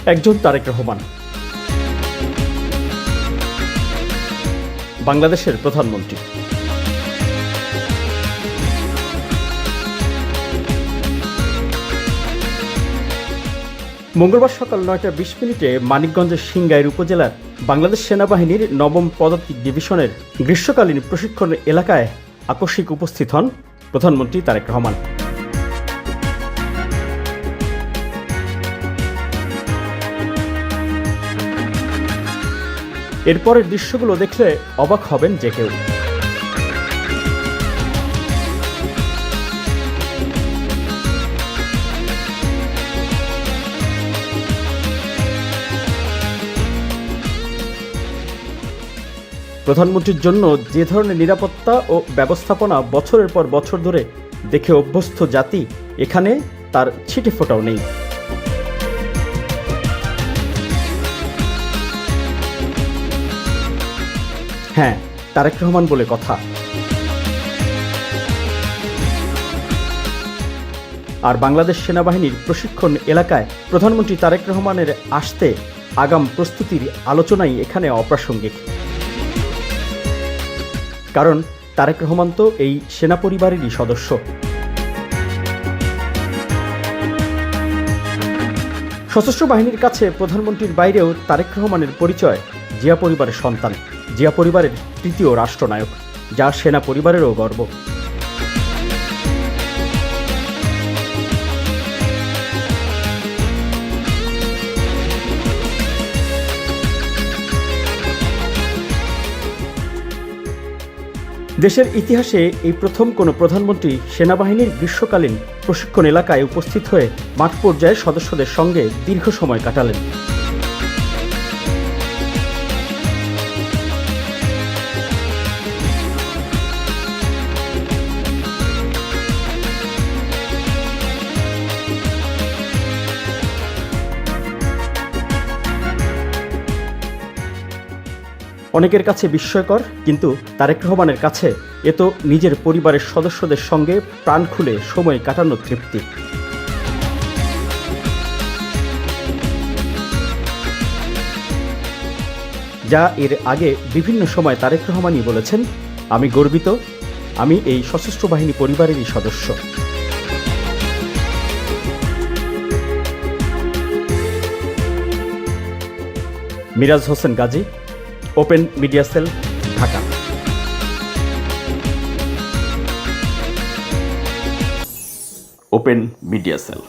একজন তারেক রহমান, বাংলাদেশের প্রধানমন্ত্রী। মঙ্গলবার সকাল ৯টা ২০ মানিকগঞ্জের সিংগাইর উপজেলার বাংলাদেশ সেনাবাহিনীর ৯ম পদাতিক ডিভিশনের গ্রীষ্মকালীন প্রশিক্ষণ এলাকায় আকস্মিক উপস্থিত হন প্রধানমন্ত্রী তারেক রহমান। এরপরের দৃশ্যগুলো দেখলে অবাক হবেন যে কেউ। প্রধানমন্ত্রীর জন্য যে ধরনের নিরাপত্তা ও ব্যবস্থাপনা বছরের পর বছর ধরে দেখে অভ্যস্ত জাতি, এখানে তার ছিটে ফোঁটাও নেই। হ্যাঁ, তারেক রহমান বলে কথা। আর বাংলাদেশ সেনাবাহিনীর প্রশিক্ষণ এলাকায় প্রধানমন্ত্রী তারেক রহমানের আসতে আগাম প্রস্তুতির আলোচনাই এখানে অপ্রাসঙ্গিক। কারণ তারেক রহমান তো এই সেনা পরিবারেরই সদস্য। সশস্ত্র বাহিনীর কাছে প্রধানমন্ত্রীর বাইরেও তারেক রহমানের পরিচয় জিয়া পরিবারের সন্তান, জিয়া পরিবারের তৃতীয় রাষ্ট্রনায়ক, যা সেনা পরিবারেরও গর্ব। দেশের ইতিহাসে এই প্রথম কোনো প্রধানমন্ত্রী সেনাবাহিনীর গ্রীষ্মকালীন প্রশিক্ষণ এলাকায় উপস্থিত হয়ে মাঠ পর্যায়ের সদস্যদের সঙ্গে দীর্ঘ সময় কাটালেন। অনেকের কাছে বিস্ময়কর, কিন্তু তারেক রহমানের কাছে এ তো নিজের পরিবারের সদস্যদের সঙ্গে প্রাণ খুলে সময় কাটানোর তৃপ্তি। যা এর আগে বিভিন্ন সময় তারেক রহমানই বলেছেন, আমি গর্বিত, আমি এই সশস্ত্র বাহিনী পরিবারেরই সদস্য। Miraj Hossain Gazi, open media cell, Dhaka. Open media sell.